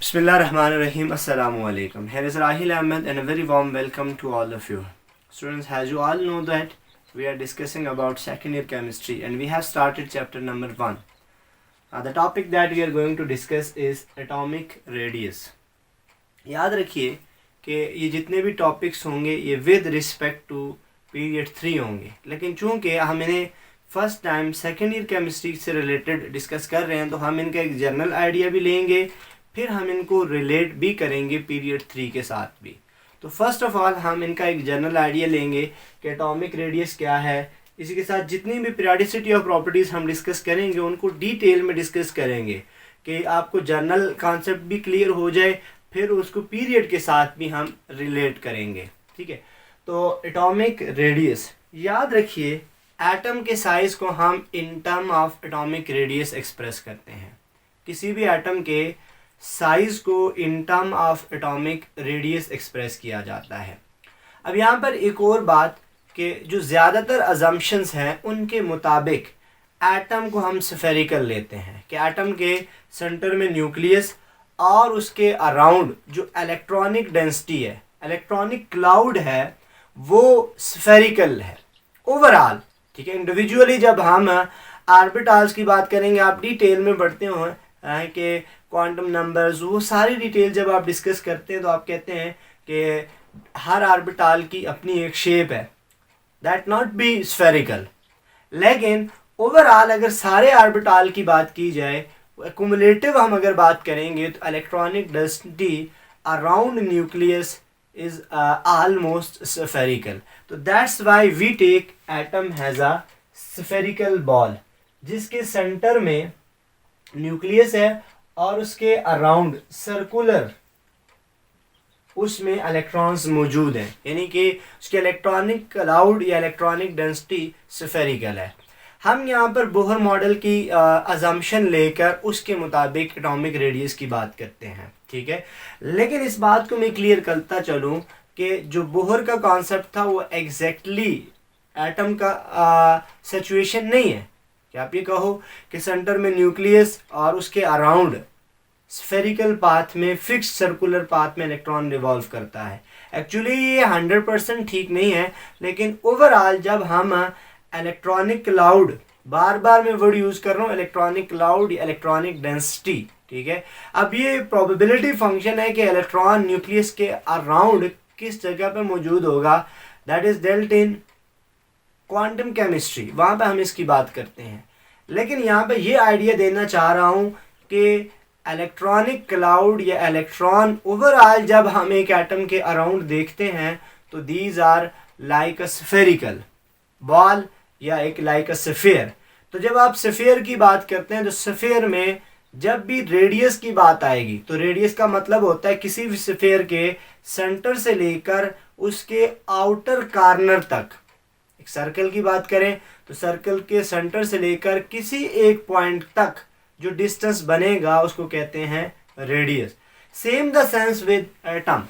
Bismillahirrahmanirrahim. Assalamu alaikum. Here is Rahil Ahmed and a very warm welcome to all of you. Students, as you all know that we are discussing about second year chemistry and we have started chapter number 1. The topic that we are going to discuss is atomic radius. याद रखिए कि ये जितने भी topics होंगे ये with respect to period 3 होंगे, लेकिन चूंकि हम इन्हें first time second year chemistry से रिलेटेड डिस्कस कर रहे हैं तो हम इनका एक जनरल आइडिया भी लेंगे, फिर हम इनको रिलेट भी करेंगे पीरियड 3 के साथ भी। तो फर्स्ट ऑफ ऑल हम इनका एक जनरल आइडिया लेंगे कि एटॉमिक रेडियस क्या है, इसी के साथ जितनी भी पीरियोडिसिटी ऑफ प्रॉपर्टीज़ हम डिस्कस करेंगे उनको डिटेल में डिस्कस करेंगे कि आपको जनरल कॉन्सेप्ट भी क्लियर हो जाए, फिर उसको पीरियड के साथ भी हम रिलेट करेंगे। ठीक है, तो एटॉमिक रेडियस याद रखिए, एटम के साइज़ को हम in term of atomic radius express करते हैं। किसी भी एटम के साइज़ को in term of atomic radius express किया जाता है। अब यहाँ पर एक और बात कि जो ज़्यादातर अजम्पशंस हैं उनके मुताबिक एटम को हम स्फेरिकल लेते हैं कि एटम के सेंटर में न्यूक्लियस और उसके अराउंड जो इलेक्ट्रॉनिक डेंसिटी है, इलेक्ट्रॉनिक क्लाउड है, वो स्फेरिकल है ओवरऑल। ठीक है, इंडिविजुअली जब हम आर्बिटल्स की बात करेंगे, आप डिटेल में बढ़ते हो कि क्वांटम नंबर्स, वो सारी डिटेल जब आप डिस्कस करते हैं तो आप कहते हैं कि हर आर्बिटल की अपनी एक शेप है, दैट नॉट बी स्फेरिकल। लेकिन ओवरऑल अगर सारे आर्बिटल की बात की जाए, एक्युमुलेटिव हम अगर बात करेंगे तो electronic density around nucleus is almost spherical. तो that's why we take atom has a spherical ball, जिसके सेंटर में न्यूक्लियस है और उसके अराउंड सर्कुलर उसमें इलेक्ट्रॉन्स मौजूद हैं, यानी कि उसके इलेक्ट्रॉनिक क्लाउड या इलेक्ट्रॉनिक डेंसिटी स्फेरिकल है। हम यहाँ पर बोहर मॉडल की अजम्पशन लेकर उसके मुताबिक एटॉमिक रेडियस की बात करते हैं। ठीक है, लेकिन इस बात को मैं क्लियर करता चलूँ कि जो बोहर का कॉन्सेप्ट था वो एग्जैक्टली एटम का सिचुएशन नहीं है कि आप ये कहो कि सेंटर में न्यूक्लियस और उसके अराउंड स्फेरिकल पाथ में, फिक्स्ड सर्कुलर पाथ में इलेक्ट्रॉन रिवॉल्व करता है। एक्चुअली ये 100% ठीक नहीं है, लेकिन ओवरऑल जब हम इलेक्ट्रॉनिक क्लाउड, बार बार मैं वर्ड यूज़ कर रहा हूँ इलेक्ट्रॉनिक क्लाउड या इलेक्ट्रॉनिक डेंसिटी, ठीक है, अब ये प्रोबेबिलिटी फंक्शन है कि इलेक्ट्रॉन न्यूक्लियस के अराउंड किस जगह पर मौजूद होगा, that is dealt in quantum chemistry, वहाँ पे हम इसकी बात करते हैं। लेकिन यहाँ पे ये आइडिया देना चाह रहा हूँ कि इलेक्ट्रॉनिक क्लाउड या इलेक्ट्रॉन ओवरऑल जब हम एक एटम के अराउंड देखते हैं तो these are like a spherical ball या एक लाइक अ स्फीयर। तो जब आप स्फीयर की बात करते हैं तो स्फीयर में जब भी रेडियस की बात आएगी तो रेडियस का मतलब होता है किसी भी स्फीयर के सेंटर से लेकर उसके आउटर कॉर्नर तक। एक सर्कल की बात करें तो सर्कल के सेंटर से लेकर किसी एक पॉइंट तक जो डिस्टेंस बनेगा उसको कहते हैं radius. Same the sense with atom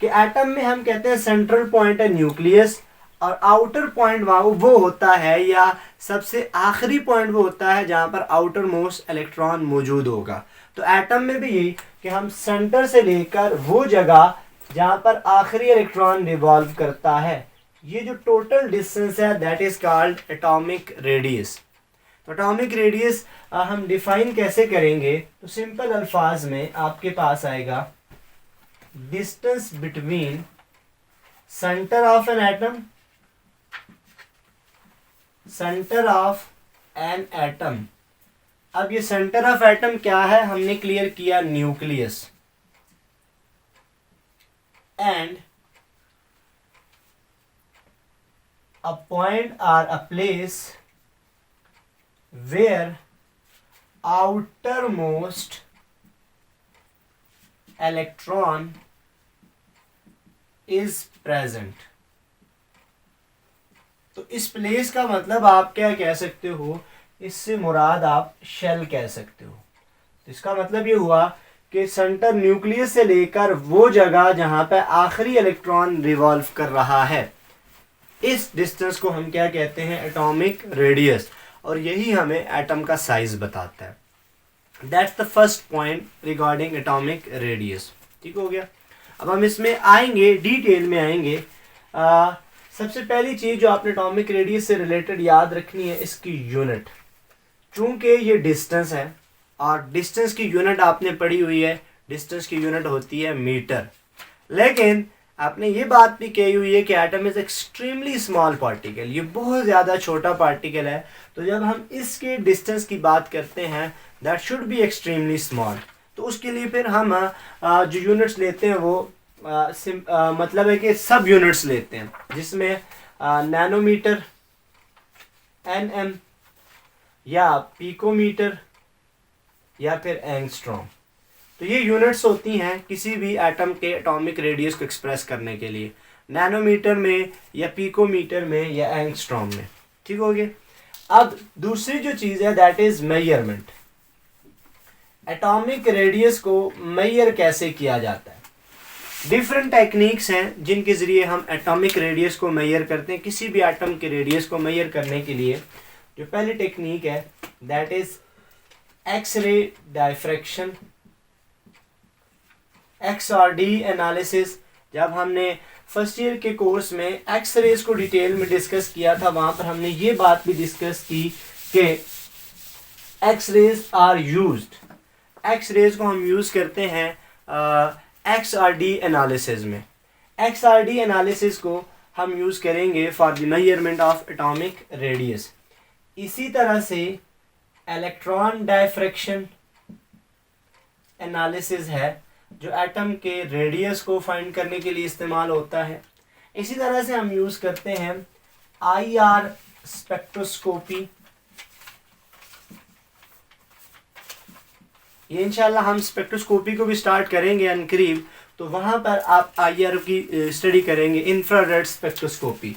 कि एटम में हम कहते हैं सेंट्रल पॉइंट है न्यूक्लियस और आउटर पॉइंट वो होता है या सबसे आखिरी पॉइंट वो होता है जहाँ पर आउटर मोस्ट इलेक्ट्रॉन मौजूद होगा। तो एटम में भी यही कि हम सेंटर से लेकर वो जगह जहाँ पर आखिरी इलेक्ट्रॉन रिवॉल्व करता है, ये जो टोटल डिस्टेंस है that is called atomic radius. तो एटॉमिक रेडियस हम डिफाइन कैसे करेंगे, तो सिंपल अल्फाज में आपके पास आएगा distance between centre of an atom, centre of an atom. अब ये सेंटर ऑफ एटम क्या है, हमने क्लियर किया nucleus, and a point or a place where outermost electron is present। तो इस प्लेस का मतलब आप क्या कह सकते हो, इससे मुराद आप शेल कह सकते हो। तो इसका मतलब ये हुआ कि सेंटर न्यूक्लियस से लेकर वो जगह जहां पर आखिरी इलेक्ट्रॉन रिवॉल्व कर रहा है, इस डिस्टेंस को हम क्या कहते हैं, एटॉमिक रेडियस, और यही हमें एटम का साइज बताता है। That's the first point regarding atomic radius. ठीक हो गया। अब हम इसमें आएंगे, डिटेल में आएंगे। सबसे पहली चीज़ जो आपने एटॉमिक रेडियस से रिलेटेड याद रखनी है, इसकी यूनिट। चूंकि ये डिस्टेंस है और डिस्टेंस की यूनिट आपने पढ़ी हुई है, डिस्टेंस की यूनिट होती है मीटर। लेकिन आपने ये बात भी कही हुई है कि atom is extremely small particle, ये बहुत ज़्यादा छोटा पार्टिकल है। तो जब हम इसके डिस्टेंस की बात करते हैं, that should be extremely small. तो उसके लिए फिर हम जो यूनिट्स लेते हैं वो मतलब है कि सब यूनिट्स लेते हैं, जिसमें नैनोमीटर, एनएम, या पिकोमीटर, या फिर एंगस्ट्रॉम। तो ये यूनिट्स होती हैं किसी भी एटम के एटॉमिक रेडियस को एक्सप्रेस करने के लिए, नैनोमीटर में या पिकोमीटर में या एंगस्ट्रॉम में। ठीक हो गया। अब दूसरी जो चीज़ है that is measurement. Atomic radius को मेजर कैसे किया जाता है? डिफरेंट टेक्निक्स हैं जिनके ज़रिए हम एटॉमिक रेडियस को मेजर करते हैं। किसी भी एटम के रेडियस को मेजर करने के लिए जो पहली टेक्निक है that is X-ray diffraction, XRD analysis. जब हमने फर्स्ट ईयर के कोर्स में एक्स रेज को डिटेल में डिस्कस किया था, वहाँ पर हमने ये बात भी डिस्कस की कि X rays are used, X rays को हम यूज़ करते हैं XRD एनालिसिस में। XRD एनालिसिस को हम यूज़ करेंगे for the measurement of atomic radius. इसी तरह से इलेक्ट्रॉन डायफ्रैक्शन एनालिसिस है जो एटम के रेडियस को फाइंड करने के लिए इस्तेमाल होता है। इसी तरह से हम यूज़ करते हैं IR स्पेक्ट्रोस्कोपी। ये इंशाल्लाह हम स्पेक्ट्रोस्कोपी को भी स्टार्ट करेंगे अनकरीब, तो वहाँ पर आप IR की स्टडी करेंगे, इंफ्रारेड स्पेक्ट्रोस्कोपी।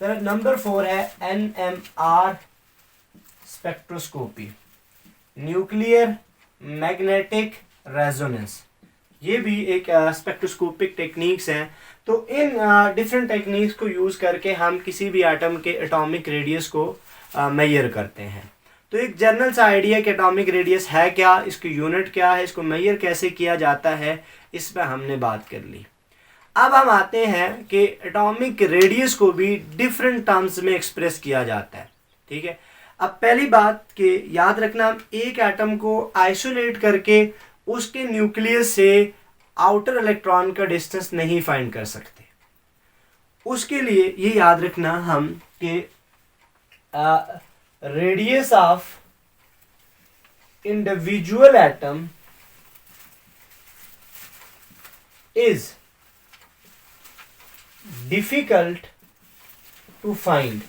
फिर नंबर 4 है NMR spectroscopy, nuclear magnetic resonance. ये भी एक स्पेक्ट्रोस्कोपिक टेक्निक्स हैं। तो इन डिफरेंट टेक्निक्स को यूज़ करके हम किसी भी एटम के एटॉमिक रेडियस को मेजर करते हैं। तो एक जनरल सा आइडिया कि एटॉमिक रेडियस है क्या, इसकी यूनिट क्या है, इसको मेजर कैसे किया जाता है, इस पर हमने बात कर ली। अब हम आते हैं कि एटॉमिक रेडियस को भी डिफरेंट टर्म्स में एक्सप्रेस किया जाता है। ठीक है। अब पहली बात कि याद रखना, हम एक एटम को आइसोलेट करके उसके न्यूक्लियस से आउटर इलेक्ट्रॉन का डिस्टेंस नहीं फाइंड कर सकते। उसके लिए ये याद रखना हम कि radius of individual atom is difficult to find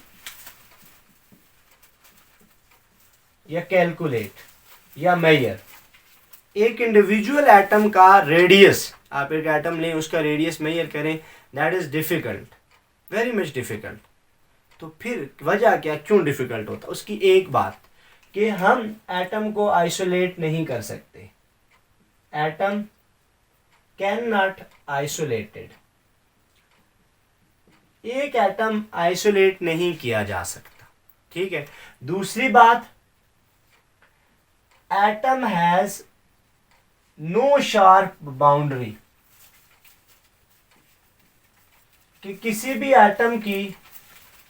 या कैलकुलेट या मेजर। एक इंडिविजुअल एटम का रेडियस, आप एक एटम लें उसका रेडियस मेजर करें, that is difficult, very much difficult. तो फिर वजह क्या, क्यों डिफिकल्ट होता? उसकी एक बात कि हम एटम को आइसोलेट नहीं कर सकते। एटम कैन नॉट आइसोलेटेड, एक एटम आइसोलेट नहीं किया जा सकता। ठीक है। दूसरी बात, atom has no sharp boundary, कि किसी भी एटम की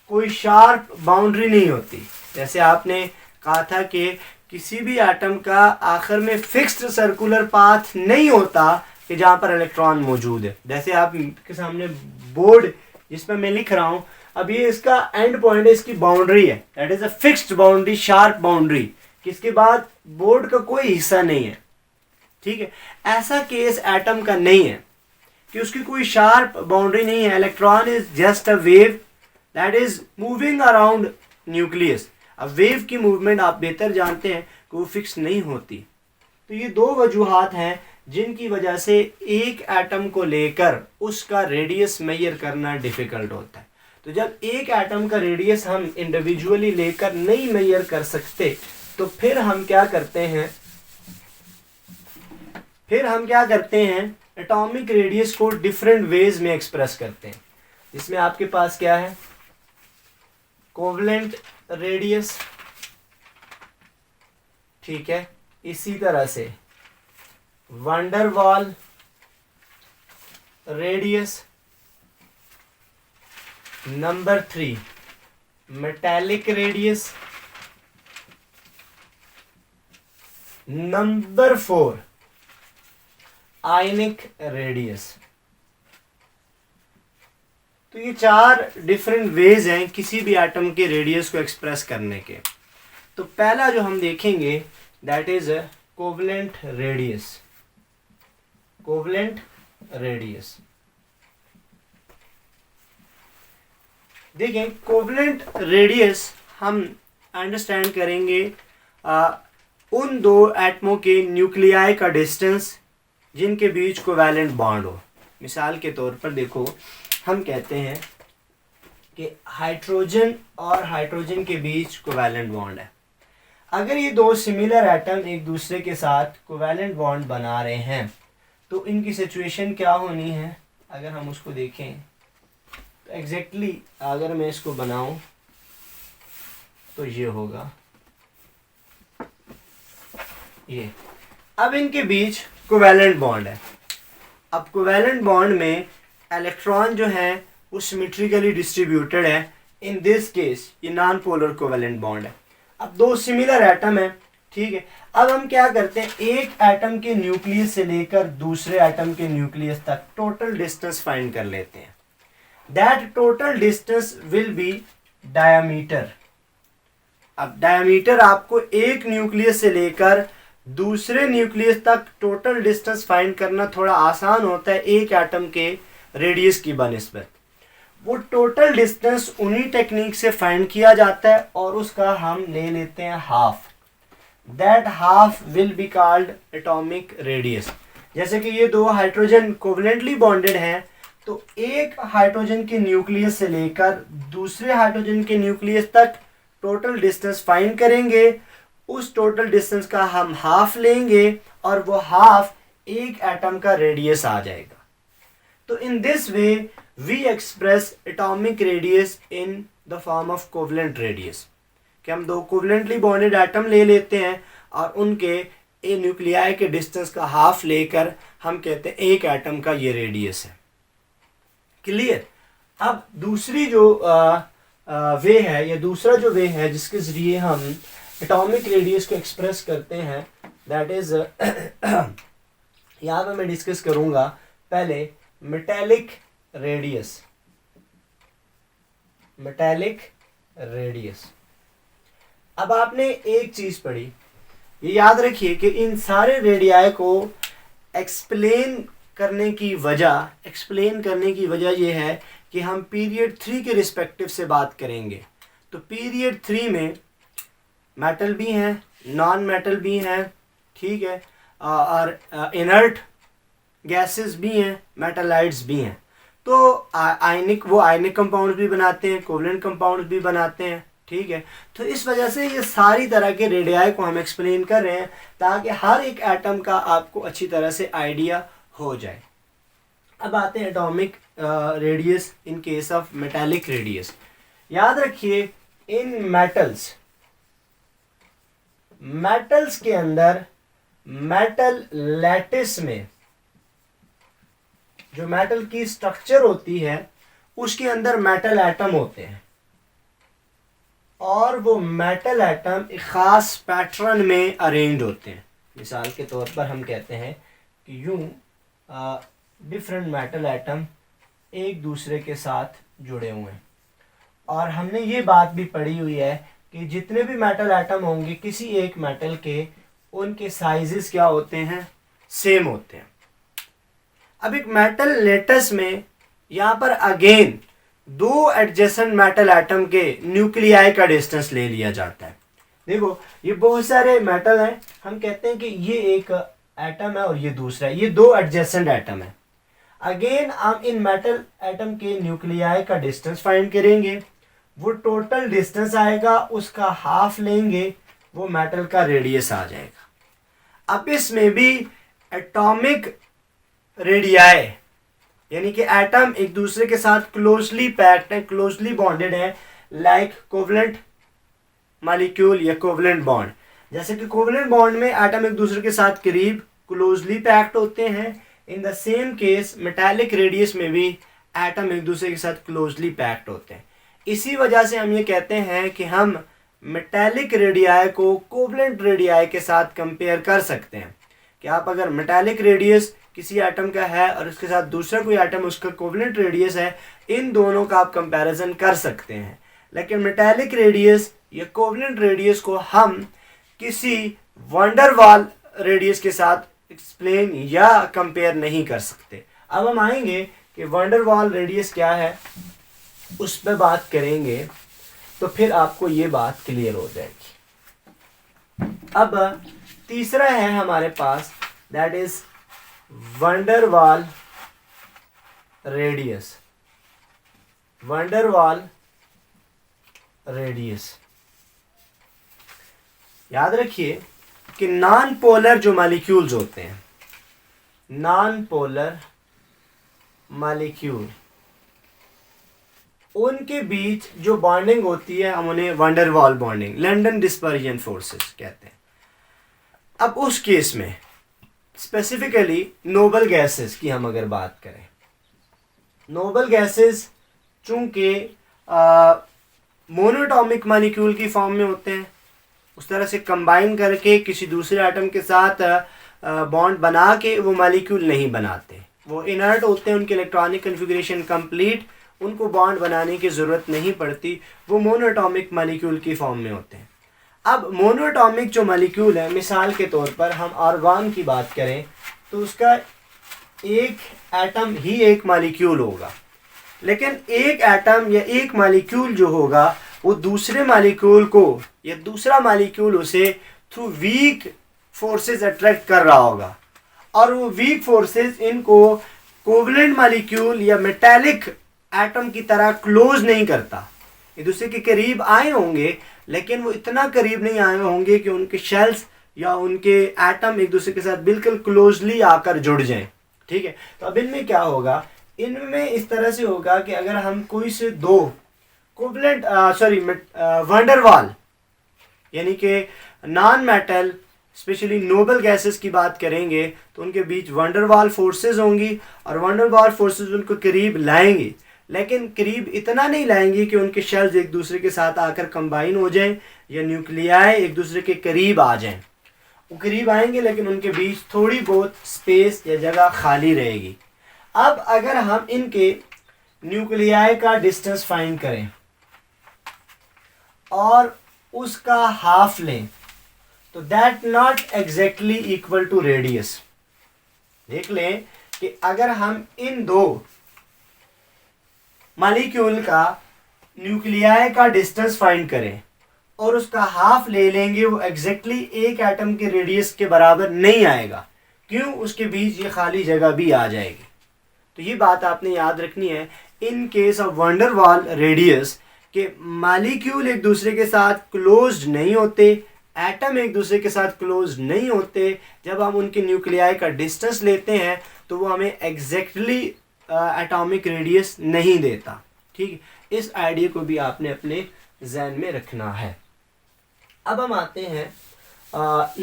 कोई शार्प बाउंड्री नहीं होती। जैसे आपने कहा था कि किसी भी एटम का आखिर में फिक्स्ड सर्कुलर पाथ नहीं होता कि जहाँ पर इलेक्ट्रॉन मौजूद है। जैसे आपके सामने बोर्ड जिस पर मैं लिख रहा हूँ, अब ये इसका एंड पॉइंट है, इसकी बाउंड्री है, that is a fixed boundary, sharp boundary, किसके बाद बोर्ड का कोई हिस्सा नहीं है। ठीक है। ऐसा केस एटम का नहीं है कि उसकी कोई शार्प बाउंड्री नहीं है। Electron is just a wave that is moving around nucleus. अब वेव की मूवमेंट आप बेहतर जानते हैं कि वो फिक्स नहीं होती। तो ये दो वजूहात हैं जिनकी वजह से एक एटम को लेकर उसका रेडियस मेजर करना डिफिकल्ट होता है। तो जब एक एटम का रेडियस हम इंडिविजुअली लेकर नहीं मेजर कर सकते, तो फिर हम क्या करते हैं, एटॉमिक रेडियस को डिफरेंट वेज में एक्सप्रेस करते हैं। जिसमें आपके पास क्या है, कोवलेंट रेडियस, ठीक है, इसी तरह से वैन डर वाल radius, number 3 metallic radius, number 4 ionic radius. तो ये 4 डिफरेंट वेज हैं किसी भी एटम के रेडियस को एक्सप्रेस करने के। तो पहला जो हम देखेंगे that is covalent radius. Covalent radius, देखें कोवलेंट रेडियस हम अंडरस्टैंड करेंगे उन दो एटमों के न्यूक्लियाई का डिस्टेंस जिनके बीच कोवैलेंट बॉन्ड हो। मिसाल के तौर पर देखो, हम कहते हैं कि हाइड्रोजन और हाइड्रोजन के बीच कोवैलेंट बॉन्ड है। अगर ये दो सिमिलर एटम एक दूसरे के साथ कोवैलेंट बॉन्ड बना रहे हैं तो इनकी सिचुएशन क्या होनी है, अगर हम उसको देखें तो एग्जैक्टली अगर मैं इसको बनाऊं तो ये होगा ये। अब इनके बीच कोवैलेंट बॉन्ड है। अब कोवैलेंट बॉन्ड में इलेक्ट्रॉन जो है वो सिमेट्रिकली डिस्ट्रीब्यूटेड है। इन दिस केस ये नॉन पोलर कोवैलेंट बॉन्ड है। अब दो सिमिलर एटम है, ठीक है। अब हम क्या करते हैं, एक एटम के न्यूक्लियस से लेकर दूसरे एटम के न्यूक्लियस तक टोटल डिस्टेंस फाइंड कर लेते हैं। That total distance will be diameter. अब डायामीटर आपको एक न्यूक्लियस से लेकर दूसरे न्यूक्लियस तक टोटल डिस्टेंस फाइंड करना थोड़ा आसान होता है एक एटम के रेडियस की बनिस्बत। वो टोटल डिस्टेंस उन्हीं टेक्निक से फाइंड किया जाता है और उसका हम ले लेते हैं half. That half will be called atomic radius. जैसे कि ये दो हाइड्रोजन कोवलेंटली बॉन्डेड हैं, तो एक हाइड्रोजन के न्यूक्लियस से लेकर दूसरे हाइड्रोजन के न्यूक्लियस तक टोटल डिस्टेंस फाइंड करेंगे। उस टोटल डिस्टेंस का हम हाफ लेंगे और वो हाफ एक एटम का रेडियस आ जाएगा। तो in this way we express atomic radius in the form of covalent radius, कि हम दो कोवलेंटली बॉन्डेड एटम ले लेते हैं और उनके ए न्यूक्लियाई के डिस्टेंस का हाफ लेकर हम कहते हैं एक एटम का ये रेडियस है। क्लियर। अब दूसरी जो वे है या दूसरा जो वे है जिसके जरिए हम एटॉमिक रेडियस को एक्सप्रेस करते हैं, दैट इज यहाँ पे मैं डिस्कस करूंगा पहले मेटालिक रेडियस। Metallic radius. अब आपने एक चीज पढ़ी, ये याद रखिए कि इन सारे रेडियाई को एक्सप्लेन करने की वजह ये है कि हम पीरियड 3 के रिस्पेक्टिव से बात करेंगे। तो पीरियड 3 में मेटल भी हैं, नॉन मेटल भी हैं, ठीक है, और इनर्ट गैसेस भी हैं, मेटालाइट्स भी हैं। तो आयनिक कंपाउंड्स भी बनाते हैं, कोवलेंट कंपाउंड्स भी बनाते हैं, ठीक है। तो इस वजह से ये सारी तरह के रेडियाई को हम एक्सप्लेन कर रहे हैं ताकि हर एक एटम का आपको अच्छी तरह से आइडिया हो जाए। अब आते हैं atomic radius in case of metallic radius. याद रखिए इन मेटल्स के अंदर मेटल लैटिस में जो मेटल की स्ट्रक्चर होती है उसके अंदर मेटल एटम होते हैं और वो मेटल एटम एक खास पैटर्न में अरेंज होते हैं। मिसाल के तौर पर हम कहते हैं कि यूं डिफरेंट मेटल एटम एक दूसरे के साथ जुड़े हुए हैं। और हमने ये बात भी पढ़ी हुई है कि जितने भी मेटल एटम होंगे किसी एक मेटल के, उनके साइजेस क्या होते हैं, सेम होते हैं। अब एक मेटल लेटस में यहाँ पर अगेन दो एडजेसेंट मेटल एटम के न्यूक्लियाई का डिस्टेंस ले लिया जाता है। देखो ये बहुत सारे मेटल हैं, हम कहते हैं कि ये एक एटम है और ये दूसरा है, ये दो एडजेसेंट एटम है। अगेन हम इन मेटल एटम के न्यूक्लियाई का डिस्टेंस फाइंड करेंगे, वो टोटल डिस्टेंस आएगा, उसका हाफ लेंगे, वो मेटल का रेडियस आ जाएगा। अब इसमें भी एटॉमिक रेडियाई यानी कि एटम एक दूसरे के साथ क्लोजली पैक्ड है, क्लोजली बॉन्डेड है, लाइक कोवलेंट मॉलिक्यूल या कोवलेंट बॉन्ड। जैसे कि कोवेलेंट बॉन्ड में एटम एक दूसरे के साथ करीब क्लोजली पैक्ड होते हैं, in the same case metallic radius में भी एटम एक दूसरे के साथ क्लोजली पैक्ड होते हैं। इसी वजह से हम ये कहते हैं कि हम मेटालिक रेडियाई को कोवेलेंट रेडियाई के साथ कंपेयर कर सकते हैं कि आप अगर मेटालिक रेडियस किसी एटम का है और उसके साथ दूसरा कोई एटम उसका कोवेलेंट रेडियस है, इन दोनों का आप कंपैरिजन कर सकते हैं। लेकिन मेटालिक रेडियस या कोवेलेंट रेडियस को हम किसी वंडरवाल रेडियस के साथ एक्सप्लेन या कंपेयर नहीं कर सकते। अब हम आएंगे कि वंडरवाल रेडियस क्या है, उस पर बात करेंगे तो फिर आपको ये बात क्लियर हो जाएगी। अब तीसरा है हमारे पास, that is van der Waals radius. Van der Waals radius, याद रखिए कि नॉन पोलर जो मॉलिक्यूल्स होते हैं, नॉन पोलर मॉलिक्यूल, उनके बीच जो बॉन्डिंग होती है हम उन्हें van der Waals bonding, London dispersion forces कहते हैं। अब उस केस में स्पेसिफिकली नोबल गैसेस की हम अगर बात करें, नोबल गैसेस चूंकि मोनोटॉमिक मॉलिक्यूल की फॉर्म में होते हैं, उस तरह से कंबाइन करके किसी दूसरे एटम के साथ बॉन्ड बना के वो मॉलिक्यूल नहीं बनाते, वो इनर्ट होते हैं, उनकी इलेक्ट्रॉनिक कन्फिगरेशन कंप्लीट, उनको बॉन्ड बनाने की ज़रूरत नहीं पड़ती, वो मोनोटॉमिक मॉलिक्यूल की फॉर्म में होते हैं। अब मोनोटॉमिक जो मॉलिक्यूल है, मिसाल के तौर पर हम आर्गॉन की बात करें तो उसका एक एटम ही एक मॉलिक्यूल होगा, लेकिन एक एटम या एक मॉलिक्यूल जो होगा वो दूसरे मॉलिक्यूल को या दूसरा मॉलिक्यूल उसे थ्रू वीक फोर्सेस अट्रैक्ट कर रहा होगा, और वो वीक फोर्सेस इनको कोवेलेंट मॉलिक्यूल या मेटालिक एटम की तरह क्लोज नहीं करता। एक दूसरे के करीब आए होंगे लेकिन वो इतना करीब नहीं आए होंगे कि उनके शेल्स या उनके एटम एक दूसरे के साथ बिल्कुल क्लोजली आकर जुड़ जाएं। ठीक है, तो अब इनमें क्या होगा, इनमें इस तरह से होगा कि अगर हम कोई से दो कोवेलेंट वंडरवाल यानी कि non metal specially noble gases की बात करेंगे तो उनके बीच वंडरवाल फोर्सेस होंगी और वंडरवाल फोर्सेस उनको करीब लाएंगी, लेकिन करीब इतना नहीं लाएंगी कि उनके शेल्स एक दूसरे के साथ आकर कंबाइन हो जाएं या न्यूक्लियाई एक दूसरे के करीब आ जाएं। वो करीब आएंगे लेकिन उनके बीच थोड़ी बहुत स्पेस या जगह खाली रहेगी। अब अगर हम इनके न्यूक्लियाई का डिस्टेंस फाइंड करें और उसका हाफ लें तो that not exactly equal to radius. देख लें कि अगर हम इन दो मॉलिक्यूल का न्यूक्लियाई का डिस्टेंस फाइंड करें और उसका हाफ ले लेंगे, वो एग्जैक्टली एक एटम के रेडियस के बराबर नहीं आएगा। क्यों? उसके बीच ये खाली जगह भी आ जाएगी। तो ये बात आपने याद रखनी है in case of van der Waals radius कि मॉलिक्यूल एक दूसरे के साथ क्लोज्ड नहीं होते, एटम एक दूसरे के साथ क्लोज नहीं होते। जब हम उनके न्यूक्लियाई का डिस्टेंस लेते हैं तो वो हमें एग्जैक्टली एटॉमिक रेडियस नहीं देता। ठीक है, इस आइडिया को भी आपने अपने जहन में रखना है। अब हम आते हैं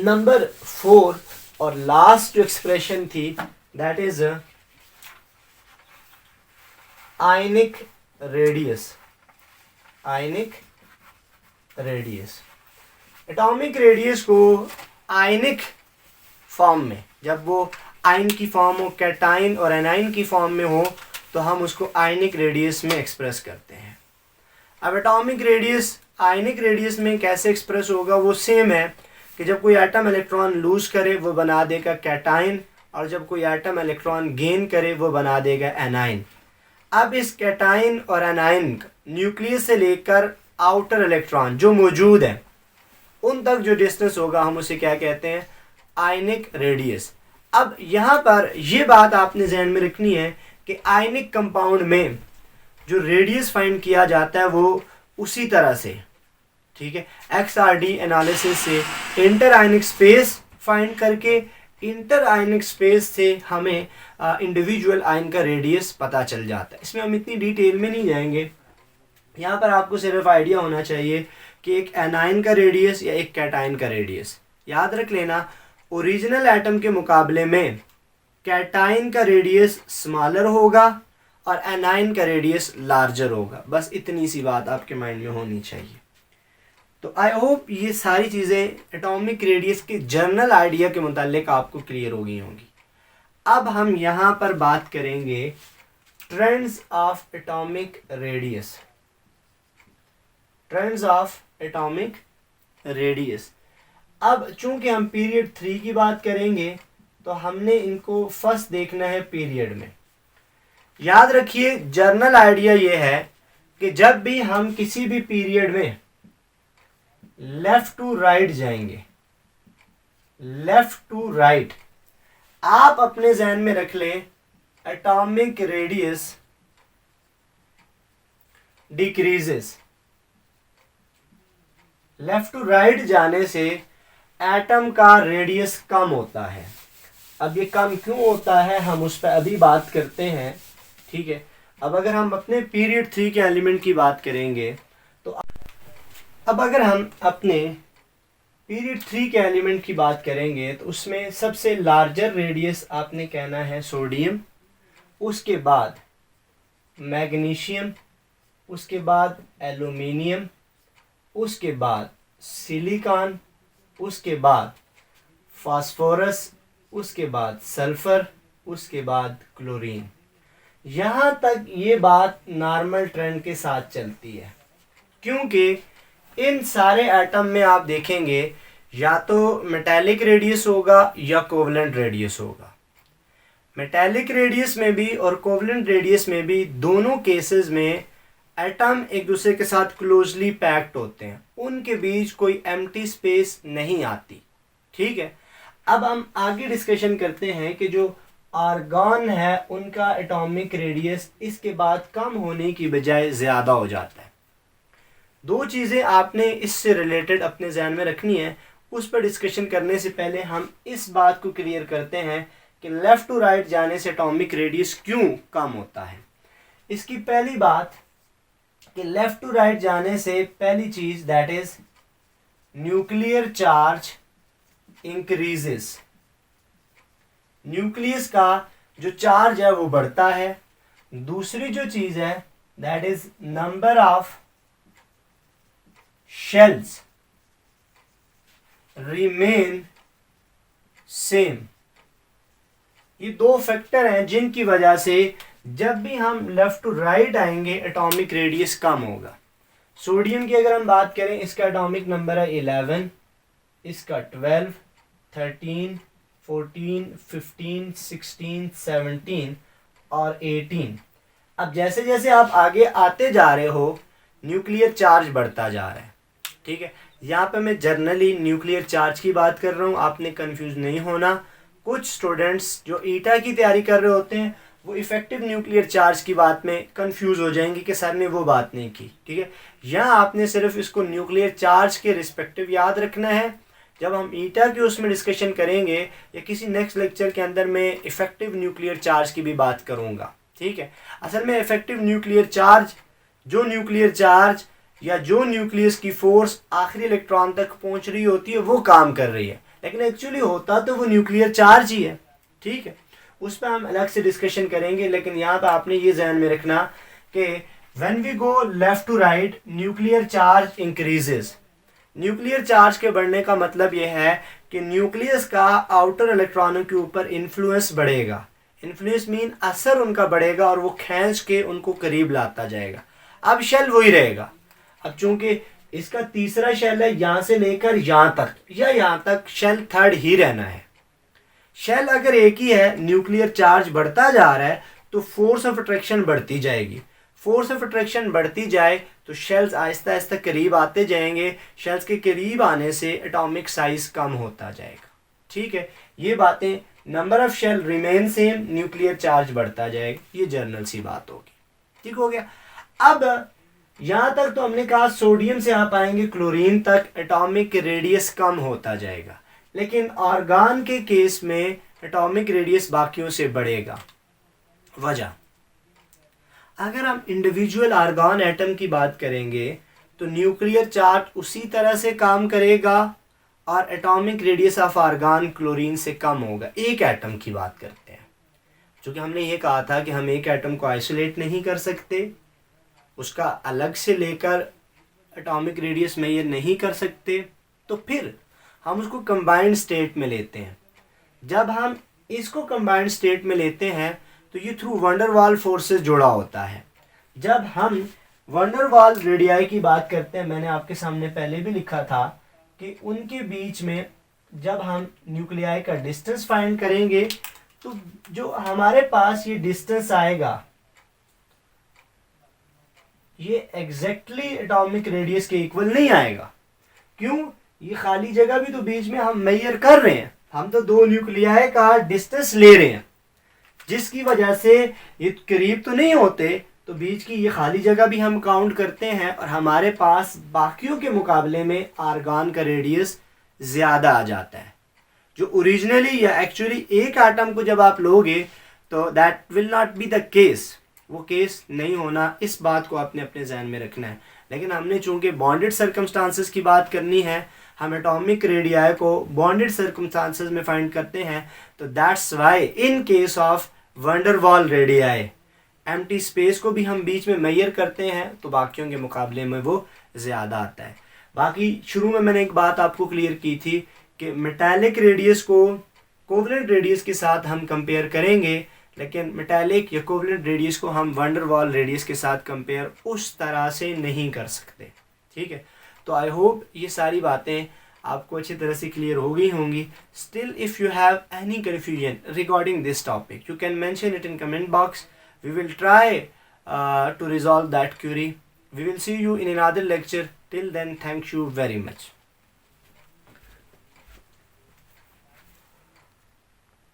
नंबर 4 और लास्ट जो एक्सप्रेशन थी, that is ionic radius. Ionic radius, atomic radius को आयनिक फॉर्म में, जब वो आयन की फॉर्म हो, कैटाइन और एनाइन की फॉर्म में हो, तो हम उसको आयनिक रेडियस में एक्सप्रेस करते हैं। अब एटॉमिक रेडियस आयनिक रेडियस में कैसे एक्सप्रेस होगा, वो सेम है कि जब कोई एटम इलेक्ट्रॉन लूज करे वो बना देगा कैटाइन, और जब कोई एटम इलेक्ट्रॉन गेन करे वो बना देगा एनाइन। अब इस कैटाइन और एनाइन न्यूक्लियस से लेकर आउटर इलेक्ट्रॉन जो मौजूद है उन तक जो डिस्टेंस होगा हम उसे क्या कहते हैं, आयनिक रेडियस। अब यहाँ पर ये बात आपने जहन में रखनी है कि आयनिक कंपाउंड में जो रेडियस फाइंड किया जाता है वो उसी तरह से, ठीक है, XRD एनालिसिस से इंटर आयनिक स्पेस फाइंड करके इंटर आयनिक स्पेस से हमें इंडिविजुअल आयन का रेडियस पता चल जाता है। इसमें हम इतनी डिटेल में नहीं जाएंगे, यहाँ पर आपको सिर्फ आइडिया होना चाहिए कि एक एनाइन का रेडियस या एक कैटाइन का रेडियस। याद रख लेना, ओरिजिनल एटम के मुकाबले में कैटाइन का रेडियस स्मॉलर होगा और एनाइन का रेडियस लार्जर होगा। बस इतनी सी बात आपके माइंड में होनी चाहिए। तो आई होप ये सारी चीज़ें एटॉमिक रेडियस के जनरल आइडिया के मुतालिक आपको क्लियर हो गई होंगी। अब हम यहाँ पर बात करेंगे trends of atomic radius. Trends of atomic radius. अब चूंकि हम पीरियड 3 की बात करेंगे तो हमने इनको फर्स्ट देखना है पीरियड में। याद रखिए जनरल आइडिया ये है कि जब भी हम किसी भी पीरियड में लेफ्ट टू राइट जाएंगे, लेफ्ट टू राइट, आप अपने जहन में रख लें atomic radius decreases. Left to right जाने से एटम का रेडियस कम होता है। अब ये कम क्यों होता है हम उस पर अभी बात करते हैं, ठीक है। अब अगर हम अपने पीरियड 3 के एलिमेंट की बात करेंगे तो अब अगर हम अपने पीरियड 3 के एलिमेंट की बात करेंगे तो उसमें सबसे लार्जर रेडियस आपने कहना है सोडियम, उसके बाद मैग्नीशियम, उसके बाद एल्यूमिनियम, उसके बाद सिलिकॉन, उसके बाद फास्फोरस, उसके बाद सल्फर, उसके बाद क्लोरीन। यहाँ तक ये बात नॉर्मल ट्रेंड के साथ चलती है, क्योंकि इन सारे एटम में आप देखेंगे या तो मेटालिक रेडियस होगा या कोवलेंट रेडियस होगा। मेटालिक रेडियस में भी और कोवलेंट रेडियस में भी दोनों केसेस में एटम एक दूसरे के साथ क्लोजली पैक्ड होते हैं, उनके बीच कोई एम्प्टी स्पेस नहीं आती, ठीक है। अब हम आगे डिस्कशन करते हैं कि जो आर्गॉन है उनका एटॉमिक रेडियस इसके बाद कम होने की बजाय ज़्यादा हो जाता है। दो चीज़ें आपने इससे रिलेटेड अपने जहन में रखनी है। उस पर डिस्कशन करने से पहले हम इस बात को क्लियर करते हैं कि लेफ़्ट टू राइट जाने से एटॉमिक रेडियस क्यों कम होता है। इसकी पहली बात कि लेफ़्ट टू राइट जाने से पहली चीज़ that is nuclear charge increases. Nucleus का जो चार्ज है वो बढ़ता है। दूसरी जो चीज़ है that is number of shells remain same। ये दो फैक्टर हैं जिनकी वजह से जब भी हम लेफ्ट टू राइट आएंगे एटॉमिक रेडियस कम होगा। सोडियम की अगर हम बात करें इसका एटॉमिक नंबर है 11, इसका 12, 13, 14, 15, 16, 17 और 18। अब जैसे जैसे आप आगे आते जा रहे हो न्यूक्लियर चार्ज बढ़ता जा रहा है, ठीक है। यहाँ पे मैं जर्नली न्यूक्लियर चार्ज की बात कर रहा हूँ, आपने कंफ्यूज नहीं होना। कुछ स्टूडेंट्स जो ईटा की तैयारी कर रहे होते हैं वो इफेक्टिव न्यूक्लियर चार्ज की बात में कंफ्यूज हो जाएंगे कि सर ने वो बात नहीं की, ठीक है। यहाँ आपने सिर्फ इसको न्यूक्लियर चार्ज के रिस्पेक्टिव याद रखना है। जब हम ईटा की उसमें डिस्कशन करेंगे या किसी नेक्स्ट लेक्चर के अंदर मैं इफेक्टिव न्यूक्लियर चार्ज की भी बात करूँगा, ठीक है। असल में इफेक्टिव न्यूक्लियर चार्ज जो न्यूक्लियर चार्ज या जो न्यूक्लियस की फोर्स आखिरी इलेक्ट्रॉन तक पहुंच रही होती है वो काम कर रही है, लेकिन एक्चुअली होता तो वो न्यूक्लियर चार्ज ही है, ठीक है। उस पर हम अलग से डिस्कशन करेंगे, लेकिन यहाँ पर आपने ये ध्यान में रखना कि when we go left to right nuclear charge increases. Nuclear charge के बढ़ने का मतलब ये है कि न्यूक्लियस का आउटर इलेक्ट्रॉनों के ऊपर इन्फ्लुएंस बढ़ेगा। इन्फ्लुएंस मीन असर उनका बढ़ेगा और वो खींच के उनको करीब लाता जाएगा। अब शेल वही रहेगा। अब चूंकि इसका तीसरा शेल है यहाँ से लेकर यहाँ तक या यहाँ तक शेल थर्ड ही रहना है। शेल अगर एक ही है, न्यूक्लियर चार्ज बढ़ता जा रहा है तो फोर्स ऑफ अट्रैक्शन बढ़ती जाएगी। फोर्स ऑफ अट्रैक्शन बढ़ती जाए तो शेल्स आहिस्ता आहिस्ता करीब आते जाएंगे। शेल्स के करीब आने से एटॉमिक साइज कम होता जाएगा, ठीक है। ये बातें number of shell remain same, nuclear charge बढ़ता जाएगा, ये जनरल सी बात होगी, ठीक हो गया। अब यहाँ तक तो हमने कहा सोडियम से आप आएंगे क्लोरीन तक एटॉमिक रेडियस कम होता जाएगा, लेकिन आर्गॉन के केस में एटॉमिक रेडियस बाकियों से बढ़ेगा। वजह, अगर हम इंडिविजुअल आर्गॉन एटम की बात करेंगे तो न्यूक्लियर चार्ज उसी तरह से काम करेगा और atomic radius of argon chlorine से कम होगा। एक एटम की बात करते हैं, क्योंकि हमने ये कहा था कि हम एक एटम को आइसोलेट नहीं कर सकते, उसका अलग से लेकर एटॉमिक रेडियस मेजर नहीं कर सकते, तो फिर हम उसको कंबाइंड स्टेट में लेते हैं। जब हम इसको कंबाइंड स्टेट में लेते हैं तो ये थ्रू वंडरवाल फोर्सेस जुड़ा होता है। जब हम वंडरवाल रेडियाई की बात करते हैं, मैंने आपके सामने पहले भी लिखा था कि उनके बीच में जब हम न्यूक्लियाई का डिस्टेंस फाइंड करेंगे तो जो हमारे पास ये डिस्टेंस आएगा ये एग्जैक्टली एटॉमिक रेडियस के इक्वल नहीं आएगा। क्यों? ये खाली जगह भी तो बीच में हम मेजर कर रहे हैं, हम तो दो न्यूक्लियाई का डिस्टेंस ले रहे हैं, जिसकी वजह से ये करीब तो नहीं होते, तो बीच की ये खाली जगह भी हम काउंट करते हैं और हमारे पास बाकियों के मुकाबले में आर्गन का रेडियस ज़्यादा आ जाता है। जो ओरिजिनली या एक्चुअली एक एटम को जब आप लोगे तो that will not be the case, वो केस नहीं होना। इस बात को आपने अपने जहन में रखना है। लेकिन हमने चूंकि बॉन्डेड सर्कमस्टांसेस की बात करनी है, हम एटॉमिक रेडियाई को बॉन्डेड सर्कमस्टांसेस में फाइंड करते हैं, तो that's why in case of van der Waals radii empty space को भी हम बीच में मेजर करते हैं तो बाकियों के मुकाबले में वो ज़्यादा आता है। बाकी शुरू में मैंने एक बात आपको क्लियर की थी कि मेटालिक रेडियस को कोवलेंट रेडियस के साथ हम कंपेयर करेंगे, लेकिन मेटालिक या कोवलेंट रेडियस को हम वंडरवाल रेडियस के साथ कंपेयर उस तरह से नहीं कर सकते। ठीक है, तो आई होप ये सारी बातें आपको अच्छी तरह से क्लियर हो गई होंगी। Still if you have any confusion regarding this topic, you can mention it in comment box. We will try to resolve that query. We will see you in another lecture. Till then, thank you very much.